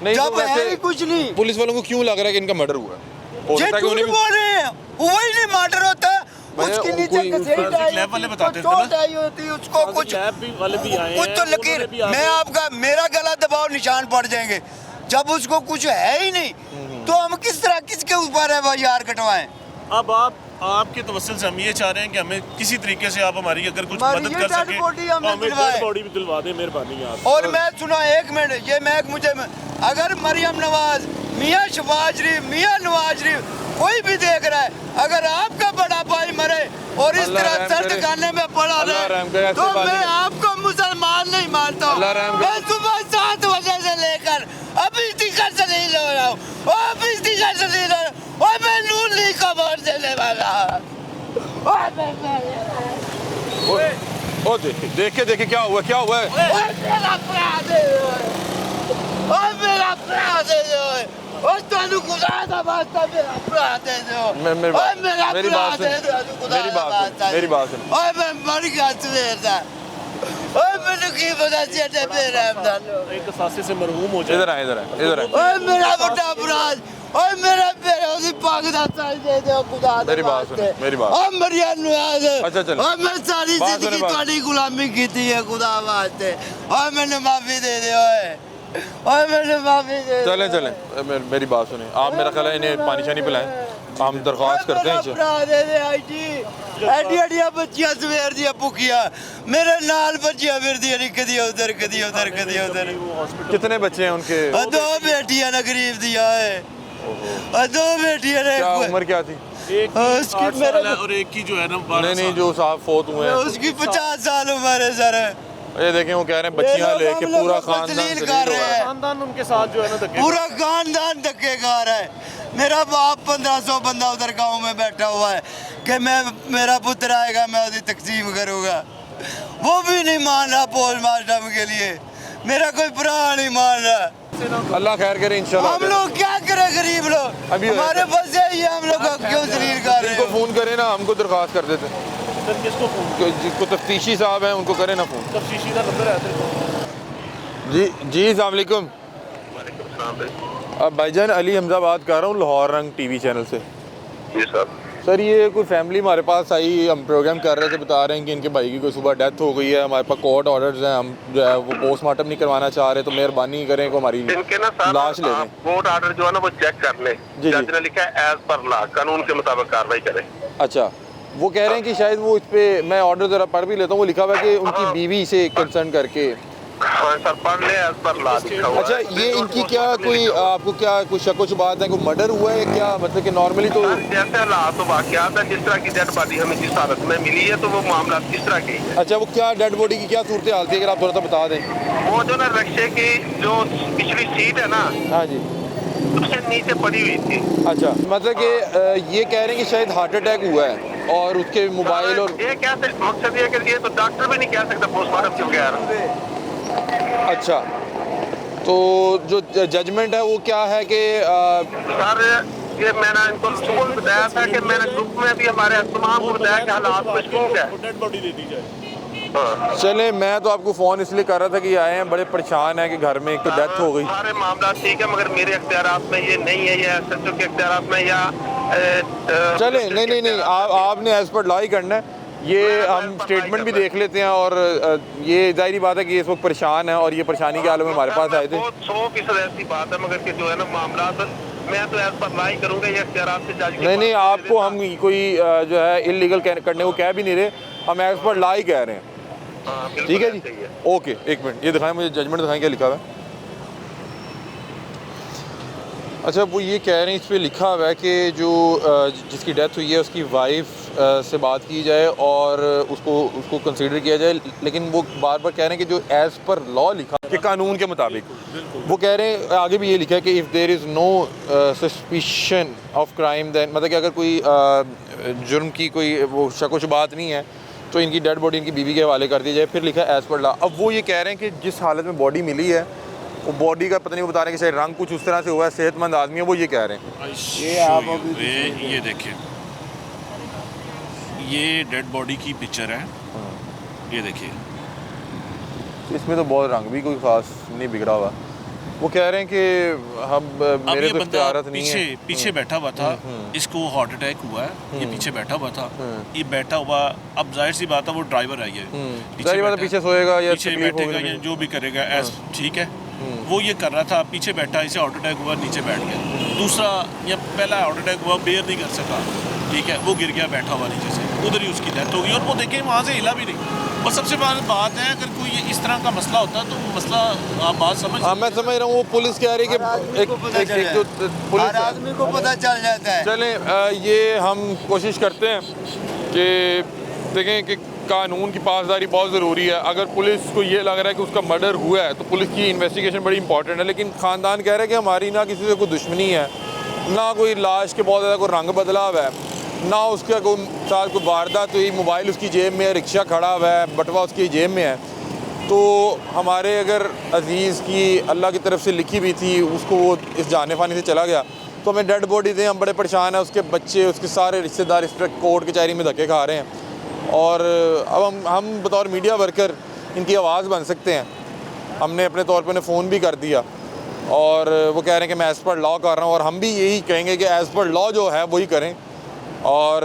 नहीं तो जब है वैसे ही कुछ नहीं, पुलिस वालों को क्यों लग रहा है कि इनका मर्डर हुआ है? हो ये सकता है कि झूठ उन्हें भी- बोल रहे हैं, वही नहीं मर्डर होता। भैया, उसके नीचे कोई- घसीट आई लैब वाले होती, बताते उसको थे ना। चोट आई होती, उसको कुछ कुछ तो लकीर, मैं आपका मेरा गला दबाओ निशान पड़ जाएंगे। जब उसको कुछ है ही नहीं तो हम किस तरह किसके ऊपर है भाई यार कटवाएं। अब आपके तवस्सुल से हम ये चाह रहे हैं कि हमें किसी तरीके से आप हमारी अगर कुछ हमारी मदद ये कर डेड सकें बॉडी तो हमें हमें दिलवाएं। डेड बॉडी भी दिलवा दें, मेहरबानी आप। और मैं सुना एक मिनट, ये मैं मुझे अगर मरियम नवाज, मियाँ शहबाज शरीफ, मियाँ नवाज शरीफ कोई भी देख रहा है, अगर आपका बड़ा भाई मरे और इस अल्लाह तरह रहम सर्द करे। खाने में पड़ा अल्लाह रहम करे, रहे ऐसे तो बात मैं नहीं। आपको मुसलमान नहीं मानता हूँ। अल्लाह रहम करे। मैं सुबह 7 बजे से लेकर अभी टिकट से नहीं ले रहा हूँ, अभी टिकट से नहीं ले रहा हूँ, और मैं नून लीग का वोट देने वाला। ओ देखे क्या हुआ क्या हुआ है? मेरा अपराध है, और मेरा अपराध है, और तुहानू खुदा दा वास्ता मेरा अपराध है जो, मेरी और मेरा मेरी बात अपराध है तुहानू सुन, खुदा मेरी दा बात वास्ता सुन, मेरी बात सुन। और मैं मर गया सवेर दा, और मैंने की पता चले मेरा अपराध, एक सासे से मरहूम हो इधर आए इधर आए इधर आए। और मेरा बड़ा अपराध, और मेरा बेरोजी पाक दा साल दे दो खुदा दा मेरी बात सुन, मेरी बात। और मरियम नवाज, अच्छा, चलो। और मैं सारी बात सुने, जिंदगी बात। तुम्हारी गुलामी की थी है खुदा वास्ते, और मैंने माफी दे दे ओए, और मैंने माफी दे चलें चलें मेरी बात सुने, आप मेरा ख्याल है इन्हें पानी शानी पिलाएं, हम दरख्वास्त करते हैं इनसे। एडियां बच्चियां सवेर दियां भुखियां मेरे नाल बच्चियां फिरदियां नी, कदी उधर कदी उधर कदी उधर। कितने बच्चे हैं उनके? दो बेटियां ना गरीब दिया है, दो बेटियां ने, क्या उम्र क्या थी? एक उसकी 8 मेरे- साल है और एक की जो है ना 12 नहीं नहीं साल। जो साहब फोत हुए हैं, उसकी 50 साल उम्र है सर। ये देखें वो कह रहे हैं बच्चियां ये लोग लेके हम लोग पूरा को खानदान तस्लील जलील कर हो रहे रहा है। हैं, खानदान उनके साथ जो है ना धक्के पूरा खानदान धक्के खा रहा है। मेरा बाप 1500 बंदा उधर गांव में बैठा हुआ है कि मेरा पुत्र आएगा मैं उसकी तकसीम करूँगा, वो भी नहीं मान रहा पोस्टमार्टम के लिए, मेरा कोई भरा नहीं मान रहा। अल्लाह खैर करे इंशाल्लाह। हम लोग क्या करें गरीब लोग, अभी हमारे बस यही है, हम लोग को क्यों जलील कर रहे इनको हो। फ़ोन करें ना, हमको दरख्वास्त कर देते। सर किसको फोन जिसको तफ्तीशी साहब हैं उनको करें ना फ़ोन। तफ्तीशी का नंबर है तेरे को? जी जी अस्सलाम वालेकुम। अब भाईजान अली हमजा बात कर रहा हूँ लाहौर रंग टीवी चैनल से। जी सर। सर ये कोई फैमिली हमारे पास आई, हम प्रोग्राम कर रहे थे, बता रहे हैं कि इनके भाई की कोई सुबह डेथ हो गई है, हमारे पास कोर्ट ऑर्डर्स हैं, हम जो है वो पोस्टमार्टम नहीं करवाना चाह रहे, तो मेहरबानी करें को हमारी इनके ना सर लाश ले लें। कोर्ट ऑर्डर जो है ना वो चेक कर ले, जी, जज जी। ने लिखा है एज पर लॉ, कानून के मुताबिक कार्रवाई करें। अच्छा, वो कह रहे हैं कि शायद वो इस पे, मैं ऑर्डर ज़रा पढ़ भी लेता हूँ, वो लिखा हुआ है कि उनकी बीवी से कंसर्न करके। हाँ सर पढ़ ले, एज पर लॉ लिखा हुआ अच्छा, है। ये इनकी क्या कोई आपको क्या कुछ शक व शुबात है, कोई मर्डर हुआ है क्या? मतलब कि नॉर्मली तो सर जैसे हालात तो वाकयात है, जिस तरह की डेड बॉडी हमें जिस हालत में मिली है तो वो मामला किस तरह की है। अच्छा, वो क्या डेड बॉडी की क्या सूरत हाल थी, अगर आप थोड़ा सा बता दें। वो जो ना रिक्शे की जो पिछली सीट है ना, हाँ जी, उससे नीचे पड़ी हुई थी। अच्छा, मतलब कि ये कह रहे हैं कि शायद हार्ट अटैक हुआ है और उसके मोबाइल और ये कैसे, मकसद ये कि ये तो डॉक्टर भी नहीं कह सकता पोस्टमार्टम के बगैर। अच्छा, तो जो जजमेंट है वो क्या है कि सर ये मैंने इनको सुबह भी बताया था कि मैंने ग्रुप में भी हमारे तमाम को बताया कि हालात मशकूक है। डेड बॉडी दे दी जाए। हाँ। चले, मैं तो आपको फ़ोन इसलिए कर रहा था कि आए हैं बड़े परेशान हैं कि घर में एक तो डेथ हो गई। सारे मामला ठीक है मगर मेरे इख्तियारात में ये नहीं है, ये एसएचओ के इख्तियारात में या चले, नहीं आपने एज पर लॉ ही करना है। ये हम स्टेटमेंट भी देख लेते हैं और ये जाहिर बात है कि इस वक्त परेशान है और ये परेशानी के हाल में हमारे पास आए थे। 100% ऐसी बात है मगर कि जो है ना मामला मैं तो एज पर लॉ ही करूँगा, ये इख्तियारात से जज। नहीं, आपको हम कोई जो है इलीगल करने को कह भी नहीं रहे, हम एज पर लॉ ही कह रहे हैं। ठीक है जी, ओके, एक मिनट ये दिखाएं मुझे, जजमेंट दिखाएं क्या लिखा हुआ है। अच्छा, वो ये कह रहे हैं इस पर लिखा हुआ है कि जो जिसकी डेथ हुई है उसकी वाइफ से बात की जाए और उसको कंसीडर किया जाए, लेकिन वो बार बार कह रहे हैं कि जो एज़ पर लॉ लिखा कि कानून के मुताबिक, वो कह रहे हैं आगे भी ये लिखा है कि if there is no suspicion of crime then, मतलब कि अगर कोई जुर्म की कोई वो शक व शुबात नहीं है तो इनकी डेड बॉडी इनकी बीवी के हवाले कर दी जाए। फिर लिखा है एज़ पर लॉ। अब वो ये कह रहे हैं कि जिस हालत में बॉडी मिली है वो बॉडी का पता नहीं, वो बता रहे हैं कि शायद रंग कुछ उस तरह से हुआ है, सेहतमंद आदमी है, वो ये कह रहे हैं। ये देखिए, ये डेड बॉडी की पिक्चर है, ये देखिए। इसमें तो बहुत रंग भी कोई ख़ास नहीं बिगड़ा हुआ। वो कह रहे हैं कि हम मेरे तो इख्तियारात नहीं है। पीछे बैठा हुआ था, इसको हार्ट अटैक हुआ है, ये पीछे बैठा हुआ था, ये बैठा हुआ, अब जाहिर सी बात है वो ड्राइवर है, ये पीछे सोएगा या पीछे बैठेगा या जो भी करेगा ठीक है। वो ये कर रहा था, पीछे बैठा, इसे हार्ट अटैक हुआ, नीचे बैठ गया। दूसरा या पहला हार्ट अटैक हुआ, बेयर नहीं कर सका, ठीक है, वो गिर गया बैठा हुआ नीचे से, उधर ही उसकी डेथ हो गई और वो देखें वहाँ से हिला भी नहीं। और सबसे बड़ी बात है, अगर कोई इस तरह का मसला होता तो मसला आप बात समझ। हाँ, मैं समझ रहा हूँ। वो पुलिस कह रही है कि जो पुलिस आदमी को पता चल जाता है। चलें, ये हम कोशिश करते हैं कि देखें कि कानून की पासदारी बहुत ज़रूरी है। अगर पुलिस को ये लग रहा है कि उसका मर्डर हुआ है तो पुलिस की इन्वेस्टिगेशन बड़ी इंपॉर्टेंट है, लेकिन ख़ानदान कह रहा है कि हमारी ना किसी से कोई दुश्मनी है, ना कोई लाश के बहुत ज़्यादा कोई रंग बदला हुआ है, ना उसका कोई साथ कोई वारदात हुई, मोबाइल उसकी जेब में है, रिक्शा खड़ा हुआ है, बटवा उसकी जेब में है। तो हमारे अगर अजीज़ की अल्लाह की तरफ से लिखी भी थी, उसको वो इस जाने फानी से चला गया, तो हमें डेड बॉडी दें, हम बड़े परेशान हैं। उसके बच्चे, उसके सारे रिश्तेदार इस पर कोर्ट कचहरी में धक्के खा रहे हैं और अब हम बतौर मीडिया वर्कर इनकी आवाज़ बन सकते हैं। हमने अपने तौर पर उन्हें फ़ोन भी कर दिया और वो कह रहे हैं कि मैं एज़ पर लॉ कर रहा हूँ और हम भी यही कहेंगे कि एज़ पर लॉ जो है वही करें। और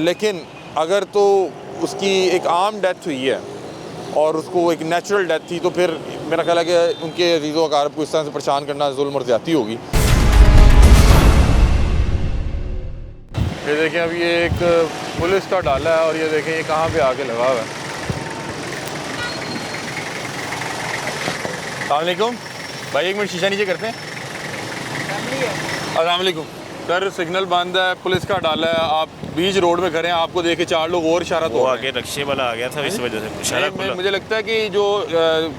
लेकिन अगर तो उसकी एक आम डेथ हुई है और उसको एक नेचुरल डेथ थी तो फिर मेरा ख्याल है कि उनके अजीज़ व अक़ारिब को इस तरह से परेशान करना जुल्म और ज़्यादती होगी। ये देखें, अब ये एक पुलिस का डाला है और ये देखें ये कहाँ पे आके लगा हुआ है। अस्सलाम वालेकुम भाई, एक मिनट शीशा नीचे करते हैं। अस्सलाम वालेकुम सर, सिग्नल बंद है, पुलिस का डाला है, आप बीच रोड पे खड़े हैं, आपको देखे 4 लोग और इशारा तो आगे रक्शे वाला आ गया था, इस वजह से इशारा खुला। मुझे लगता है कि जो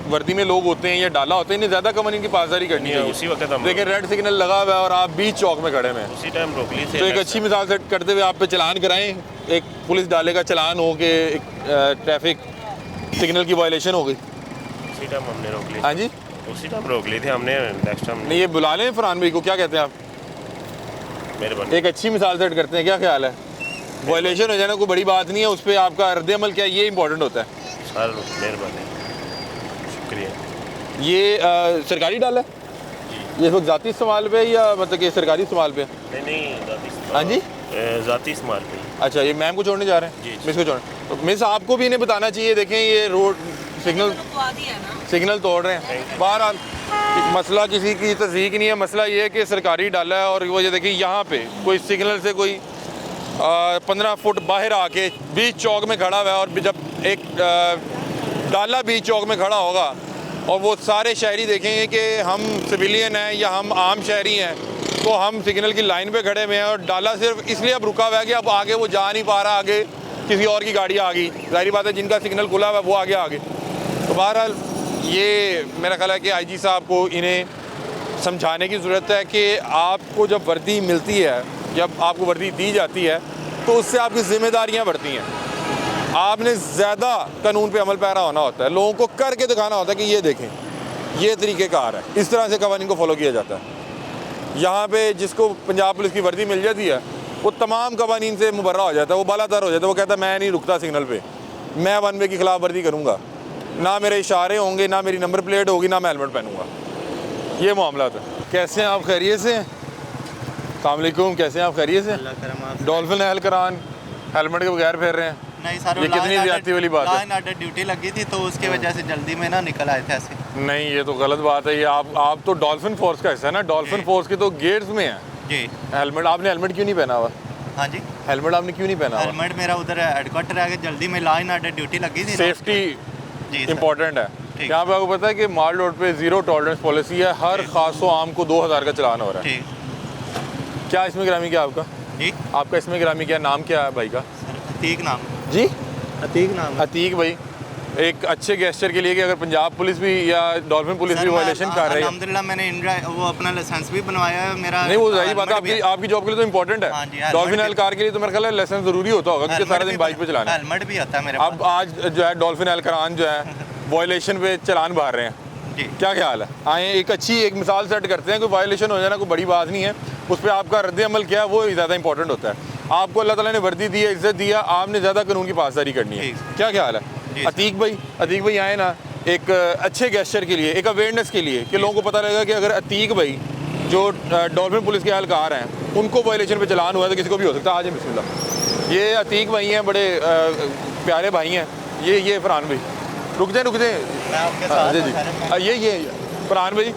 वर्दी में लोग होते हैं या डाला होते हैं, इन्हें ज़्यादा कम इनकी पासदारी करनी है। उसी वक्त हम देखिए रेड सिग्नल लगा हुआ है और आप बीच चौक में खड़े हैं, उसी टाइम रोक ली थी। तो एक अच्छी मिसाल सेट करते हुए आप पे चलान कराएं, एक पुलिस डाले का चलान हो कि एक ट्रैफिक सिग्नल की वायलेशन हो गई। उसी टाइम हमने रोक ली। हाँ जी, उसी टाइम रोक ली थी हमने। नेक्स्ट टाइम नहीं, ये बुला लें फरहान भाई को, क्या कहते हैं आप? मेहरबानी, एक अच्छी मिसाल सेट करते हैं, क्या ख्याल है? वायलेशन हो जाना कोई बड़ी बात नहीं है, उस पर आपका रद्द अमल क्या है, ये इंपॉर्टेंट होता है। सर मेहरबानी, शुक्रिया। ये सरकारी डाला है ये इस वक्त ज़ाती इस्तेमाल पे या मतलब कि सरकारी इस्तेमाल पे? नहीं, हाँ जी, ज़ाती इस्तेमाल पे। अच्छा, ये मैम को छोड़ने जा रहे हैं? जी। मिस को छोड़ने, तो मिस आपको भी इन्हें बताना चाहिए। देखें ये रोड सिग्नल तोड़ रहे हैं। बहरहाल मसला किसी की तस्दीक नहीं है, मसला ये है कि सरकारी डाला है और वो ये देखिए यहाँ पे कोई सिग्नल से कोई 15 फुट बाहर आके बीच चौक में खड़ा हुआ है और जब एक डाला बीच चौक में खड़ा होगा और वो सारे शहरी देखेंगे कि हम सिविलियन हैं या हम आम शहरी हैं, तो हम सिग्नल की लाइन पे खड़े हुए हैं और डाला सिर्फ इसलिए अब रुका हुआ है कि अब आगे वो जा नहीं पा रहा, आगे किसी और की गाड़ी आ गई। जाहिर बात है जिनका सिग्नल खुला हुआ है वो आगे। तो बहरहाल ये मेरा ख्याल है कि आईजी साहब को इन्हें समझाने की ज़रूरत है कि आपको जब वर्दी मिलती है, जब आपको वर्दी दी जाती है, तो उससे आपकी ज़िम्मेदारियाँ बढ़ती हैं। आपने ज़्यादा कानून पे अमल पैरा होना होता है, लोगों को करके दिखाना होता है कि ये देखें, ये तरीक़ेकार है, इस तरह से कवानीन को फॉलो किया जाता है। यहाँ पे जिसको पंजाब पुलिस की वर्दी मिल जाती है, वो तमाम कवानीन से मुबर्रा हो जाता है, वो बालातर हो जाता है। वो कहता है मैं नहीं रुकता सिग्नल पे, मैं वन वे की खिलाफ वर्दी करूँगा, ना मेरे इशारे होंगे, ना मेरी नंबर प्लेट होगी, ना मैं हेलमेट पहनूँगा। ये मामला है। कैसे हैं आप? खैरियत से हैं? अस्सलाम वालेकुम, कैसे हैं आप? खैरियत से? डॉल्फिन एहलकारान हेलमेट के बगैर फिर रहे हैं? नहीं सर, ये कितनी ज़्यादती वाली बात है? लाइन ऑर्डर ड्यूटी लगी थी तो उसकी वजह से जल्दी में ना निकल आए थे ऐसे। नहीं, ये तो गलत बात है। ये आप तो डॉल्फिन फोर्स का हिस्सा है ना, डॉल्फिन फोर्स के तो गेट्स में है जी। हेलमेट आपने हेलमेट क्यों नहीं पहना हुआ? हाँ जी, हेलमेट आपने क्यों नहीं पहना हुआ? हेलमेट मेरा उधर हेडक्वार्टर है, जल्दी में लाइन ऑर्डर ड्यूटी लगी थी। सेफ्टी जी इम्पोर्टेंट है। यहाँ पे आपको पता है कि माल रोड पे ज़ीरो टॉलरेंस पॉलिसी है, हर खास व आम को 2000 का चलान हो रहा है। ठीक। क्या इसमें ग्रामी क्या आपका? जी, आपका इसमें ग्रामी क्या नाम क्या है भाई का? अतीक नाम। जी, अतीक नाम। अतीक भाई, एक अच्छे गेस्चर के लिए कि अगर पंजाब पुलिस भी या डॉल्फिन पुलिस भी वायलेशन कर रही है, अल्हम्दुलिल्लाह मैंने वो अपना लाइसेंस भी बनवाया है मेरा। नहीं वो जाहिर बात है, आपकी जॉब के लिए तो इम्पोर्टेंट हाँ जी, है। डॉल्फिन एहलकार के लिए तो मेरे ख्याल है लाइसेंस ज़रूरी होता होगा, क्योंकि सारा दिन बाइक पे चलाना है। हेलमेट भी आता है मेरे अब आज जो है डॉल्फिन एहलकारान जो है वायलेशन पे चलान भर रहे हैं जी। क्या ख्याल है? आए एक अच्छी एक मिसाल सेट करते हैं, कोई वायलेशन हो जाना कोई बड़ी बात नहीं है, उस पर आपका रद्द अमल क्या है वो ज़्यादा इंपॉर्टेंट होता है। आपको अल्लाह ताला ने वर्दी दी है, इज्जत दिया, आपने ज़्यादा कानून की पासदारी करनी है। क्या ख्याल है? अतीक भाई आए ना एक अच्छे गेस्चर के लिए, एक अवेयरनेस के लिए कि लोगों को पता लगेगा कि अगर अतीक भाई जो डॉल्फिन पुलिस के एहलकार हैं उनको वायलेशन पे चलान हुआ है तो किसी को भी हो सकता है। आज बिस्मिल्लाह, ये अतीक भाई हैं, बड़े प्यारे भाई हैं। ये फरहान भाई, रुक जाए जी ये फरहान भाई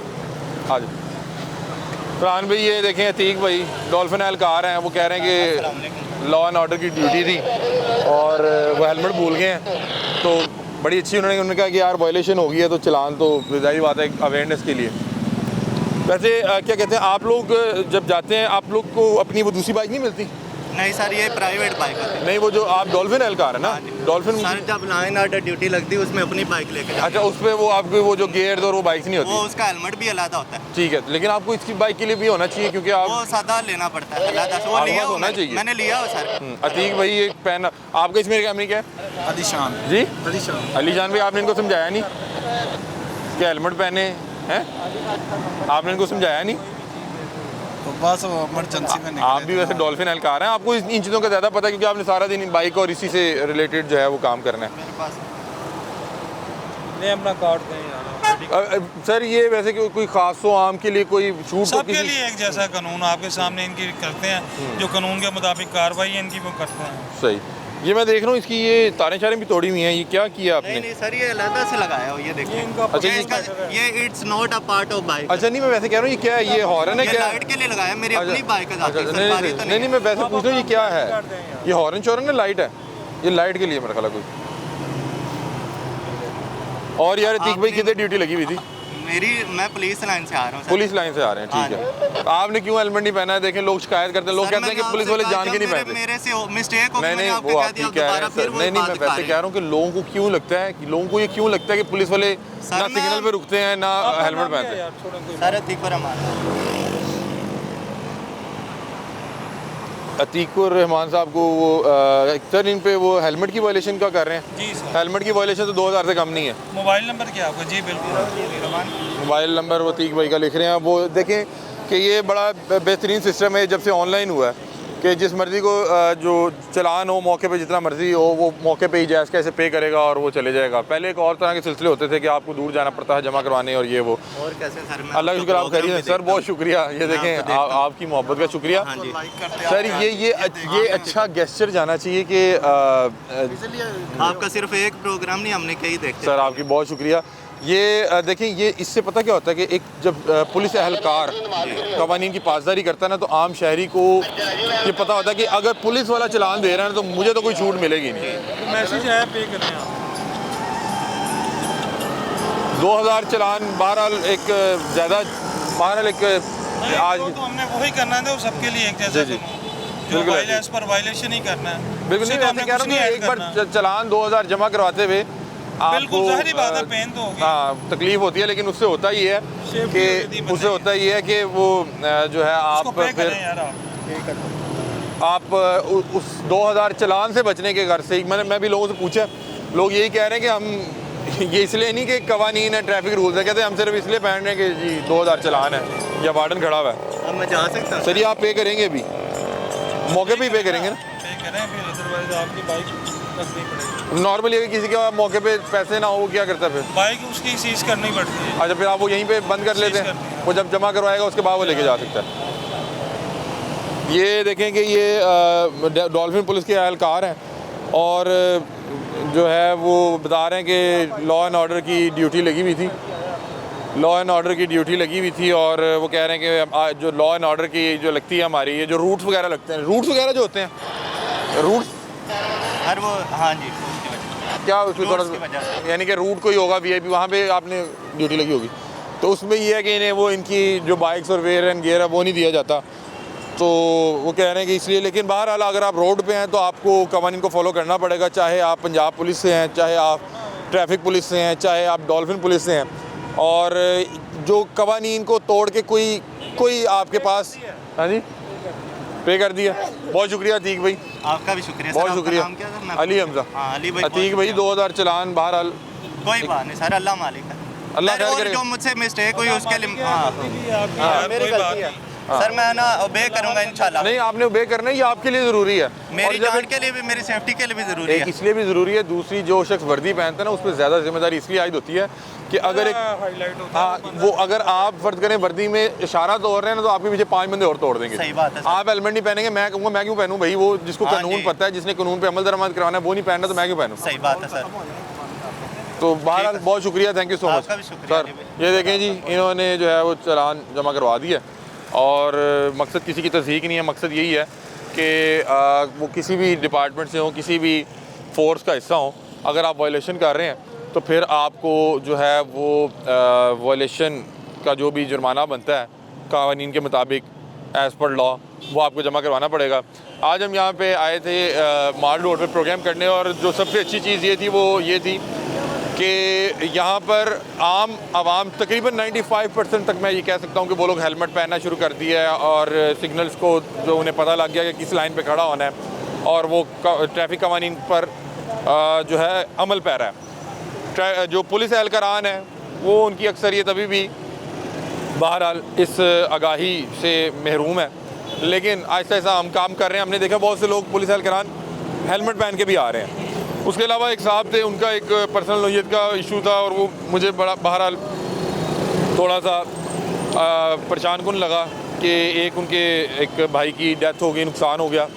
आज फरहान भाई, ये देखें अतीक भाई डॉल्फिन एहलकार हैं, वो कह रहे हैं कि लॉ एंड ऑर्डर की ड्यूटी थी और वो हेलमेट भूल गए हैं, तो बड़ी अच्छी उन्होंने कहा कि यार वायलेशन हो गई है तो चलान, तो जाहिर बात है अवेयरनेस के लिए। वैसे क्या कहते हैं आप लोग जब जाते हैं, आप लोग को अपनी वो दूसरी बाइक नहीं मिलती? नहीं सर, ये प्राइवेट बाइक है। नहीं, वो जो आप डॉल्फिन एहलकार है ना, डॉल्फिन सर जब लाइन ऑर्डर ड्यूटी लगती है उसमें अपनी बाइक लेके जाते हैं। अच्छा, उस पर वो आपके वो जो गेयर्स और वो बाइक्स नहीं होती? वो उसका हेलमेट भी अलग होता है। ठीक है, लेकिन आपको इसकी बाइक के लिए भी होना चाहिए क्योंकि आप वो सादा लेना पड़ता है अलग, वो लिया होना चाहिए। मैंने लिया हो सर। अतीक भाई एक पेन आपका इसमें क्या क्या है? अलीशान जी, अलीशान भाई आपने इनको समझाया नहीं कि हेलमेट पहने हैं? आपने इनको समझाया नहीं? तो बस इमरजेंसी में निकले आप भी वैसे डॉल्फिन एहलकार हैं, आपको इन चीज़ों का ज़्यादा पता है क्योंकि आपने सारा दिन बाइक और इसी से रिलेटेड जो है वो काम करना है। मेरे पास नहीं अपना कार्ड दें। सर ये वैसे कोई खास हो आम के लिए कोई छूट? सबके लिए एक जैसा कानून आपके सामने इनकी करते हैं, जो कानून के मुताबिक कार्रवाई है इनकी वो करते हैं। सही। ये मैं देख रहा हूँ इसकी ये तारें शारें भी तोड़ी हुई हैं, ये क्या किया आपने? नहीं सर, ये अलग से लगाया हो, ये देखिए। अच्छा, ये it's not a part of bike. अच्छा नहीं, मैं वैसे कह रहा हूँ ये क्या है, ये हॉर्न है क्या? लाइट के लिए लगाया, मेरी अपनी बाइक है। नहीं, मैं वैसे पूछ रहा हूँ ये क्या है? ये हॉर्न शॉर्न है, लाइट है? ये लाइट के लिए मेरा ख्याल है कोई। और यार अतीक भाई किधर ड्यूटी लगी हुई थी? मैं पुलिस लाइन से आ रहा हूँ। पुलिस लाइन से आ रहे हैं, ठीक है। आपने क्यों हेलमेट नहीं पहना है? देखें लोग शिकायत करते हैं, लोग कहते हैं कि पुलिस वाले जान के नहीं पहनते। मेरे से मिस्टेक हो गई, नहीं, वो आप ठीक कह रहे हैं सर। नहीं, मैं वैसे कह रहा हूँ कि लोगों को क्यों लगता है कि लोगों को ये क्यों लगता है कि पुलिस वाले ना सिग्नल पे रुकते हैं ना हेलमेट पहनते हैं? सर अतीकुर रहमान। अतीकुर रहमान साहब को वो सर इन पे वो हेलमेट की वायलेशन का कर रहे हैं? जी सर। हेलमेट की वायलेशन तो 2000 से कम नहीं है। मोबाइल नंबर क्या आपका? जी बिल्कुल, मोबाइल नंबर वो अतीक भाई का लिख रहे हैं। वो देखें कि ये बड़ा बेहतरीन सिस्टम है जब से ऑनलाइन हुआ है कि जिस मर्ज़ी को जो चलान हो मौके पे जितना मर्ज़ी हो वो मौके पे ही जायज़ कैसे पे करेगा और वो चले जाएगा। पहले एक और तरह के सिलसिले होते थे कि आपको दूर जाना पड़ता है जमा करवाने और ये वो। और कैसे सर? अल्लाह का शुक्र आप खैरियत हैं सर, बहुत शुक्रिया। ये देखें आपकी मोहब्बत का शुक्रिया सर। ये अच्छा गेस्चर जाना चाहिए कि आपका सिर्फ एक प्रोग्राम नहीं, हमने कई देखते सर। आपकी बहुत शुक्रिया। ये देखें, ये इससे पता क्या होता है कि एक जब पुलिस एहलकार कवानीन की पासदारी करता है ना, तो आम शहरी को ये पता होता है कि अगर पुलिस वाला चलान दे रहा है तो मुझे तो कोई छूट मिलेगी नहीं। मैसेज है पे करने आप 2000 चलान बहरहाल एक ज़्यादा, बहरहाल एक आज तो हमने वही करना है, वो सबके लिए एक जैसा कानून, जो वायलेंस पर वायलेशन ही करना है। बिल्कुल नहीं, मैं कह रहा हूँ कि एक बार चलान 2000 जमा करवाते हुए बिल्कुल ज़ाहिरी बात है, पेन तो होगी। हाँ तकलीफ होती है, लेकिन उससे होता ये है Safety होती कि है, उससे होता ये है कि वो जो है आप उसको पे फिर करें यार आप उस 2000 चालान से बचने के घर से मैं भी लोगों से पूछा, लोग यही कह रहे हैं कि हम ये इसलिए नहीं कि कवानीन है, ट्रैफिक रूल्स है, कहते हैं हम सिर्फ इसलिए पहन रहे हैं कि जी 2000 चालान है या वार्डन खड़ा हुआ है। अब मैं जा सकता हूँ? सर ये आप पे करेंगे अभी, मौके पे ही पे करेंगे ना? पे करें, फिर अदरवाइज आपकी बाइक रखनी पड़ेगी। नॉर्मली अगर किसी के मौके पे पैसे ना हो, वो क्या करता है फिर? बाइक उसकी सीज करनी पड़ती है। अच्छा, फिर आप वो यहीं पे बंद कर लेते हैं, वो जब जमा करवाएगा उसके बाद वो लेके जा सकता है। ये देखें कि ये डॉल्फिन पुलिस के एहलकार हैं और जो है वो बता रहे हैं कि लॉ एंड ऑर्डर की ड्यूटी लगी हुई थी, लॉ एंड ऑर्डर की ड्यूटी लगी हुई थी। और वो कह रहे हैं कि जो लॉ एंड ऑर्डर की जो लगती है हमारी, ये जो रूट्स वगैरह लगते हैं, रूट्स वगैरह जो होते हैं, रूट्स हर वो, हाँ जी, उसकी वजह क्या उसमें थोड़ा रूट्स की वजह से। यानी कि रूट कोई होगा वीआईपी, वहाँ पे आपने ड्यूटी लगी होगी, तो उसमें ये है कि इन्हें वो इनकी जो बाइक्स और वेयर एंड गियर है वो नहीं दिया जाता, तो वो कह रहे हैं कि इसलिए। लेकिन बहरहाल अगर आप रोड पे हैं तो आपको कवानीन को फॉलो करना पड़ेगा, चाहे आप पंजाब पुलिस से हैं, चाहे आप ट्रैफिक पुलिस से हैं, चाहे आप डॉल्फिन पुलिस से हैं। और जो कवानीन को तोड़ के कोई आपके पास, हाँ जी पे कर दिया। बहुत शुक्रिया अतीक भाई, आपका भी शुक्रिया। बहुत सर, आपका शुक्रिया। नाम क्या था? मैं अली हमजा। हाँ, अली भाई, अतीक भाई 2000 चालान बहरहाल कोई बात नहीं सर, अल्लाह मालिक है। अल्लाह सर, खैर और करे। जो मुझसे मिस्टेक हुई उसके लिए हाँ कोई बात नहीं। सर मैं ना ओबे करूंगा इंशाल्लाह। नहीं, आपने ओबे करना है, ये आपके लिए ज़रूरी है, मेरी और जब जान के लिए भी, मेरी सेफ्टी के लिए भी ज़रूरी एक है। इसलिए भी ज़रूरी है, दूसरी जो शख्स वर्दी पहनता है ना उस पर ज़्यादा जिम्मेदारी इसलिए आयद होती है कि अगर एक हाईलाइट होता हाँ वो अगर आप फर्ज करें वर्दी में इशारा तोड़ रहे हैं ना, तो आपके पीछे 5 बंदे और तोड़ देंगे। सही बात है सर। आप हेलमेट नहीं पहनेंगे, मैं कहूँगा मैं क्यों पहनूँ भाई, वो जिसको हाँ कानून जी। पता है, जिसने कानून पे अमल दरामद करवाना है वो नहीं पहनना, तो मैं क्यों पहनूँ? सही बात है सर। तो बहरहाल बहुत शुक्रिया, थैंक यू सो मच आपका भी शुक्रिया सर। अली भाई। ये देखें जी, इन्होंने जो है वो चालान जमा करवा दिया, और मकसद किसी की तस्दीक नहीं है, मकसद यही है कि वो किसी भी डिपार्टमेंट से हो, किसी भी फोर्स का हिस्सा हो, अगर आप वायलेशन कर रहे हैं तो फिर आपको जो है वो वायलेशन का जो भी जुर्माना बनता है कानून के मुताबिक एज़ पर लॉ, वो आपको जमा करवाना पड़ेगा। आज हम यहाँ पे आए थे माल रोड पे प्रोग्राम करने, और जो सबसे अच्छी चीज़ ये थी वो ये थी कि यहाँ पर आम आवाम तकरीबन 95% तक मैं ये कह सकता हूँ कि वो लोग हेलमेट पहनना शुरू कर दिया है, और सिग्नल्स को जो उन्हें पता लग गया कि किस लाइन पे खड़ा होना है, और वो ट्रैफिक कवानीन पर जो है अमल पैरा है। जो पुलिस एहलकारान है वो उनकी अक्सरियत अभी भी बहरहाल इस आगाही से महरूम है, लेकिन आहिस्ता आहिस्ता हम काम कर रहे हैं। हमने देखा बहुत से लोग पुलिस एहलकारान हेलमेट पहन के भी आ रहे हैं। उसके अलावा एक साहब थे, उनका एक पर्सनल नोयत का इशू था, और वो मुझे बड़ा बहरहाल थोड़ा सा परेशान कुन लगा कि एक उनके एक भाई की डेथ हो गई, नुकसान हो गया,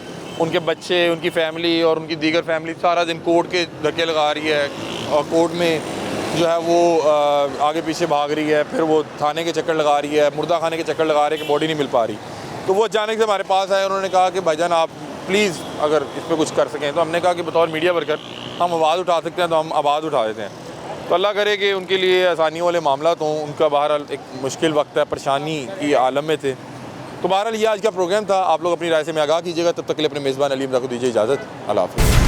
उनके बच्चे, उनकी फैमिली और उनकी दीगर फैमिली सारा दिन कोर्ट के धक्के लगा रही है, और कोर्ट में जो है वो आगे पीछे भाग रही है, फिर वो थाने के चक्कर लगा रही है, मुर्दा खाने के चक्कर लगा रही है कि बॉडी नहीं मिल पा रही। तो वो अचानक से हमारे पास आए, उन्होंने कहा कि भाईजान आप प्लीज़ अगर इस पर कुछ कर सकें। तो हमने कहा कि बतौर मीडिया वर्कर हम आवाज़ उठा सकते हैं, तो हम आवाज़ उठा देते हैं। तो अल्लाह करे कि उनके लिए आसानियों वाले मामला हों। उनका बहरहाल एक मुश्किल वक्त है, परेशानी की आलम में थे। तो बहरहाल ये आज का प्रोग्राम था। आप लोग अपनी राय से में आगाह कीजिएगा। तब तक के लिए अपने मेज़बान अली हमजा को दीजिए इजाज़त। अल्लाह हाफ़िज़।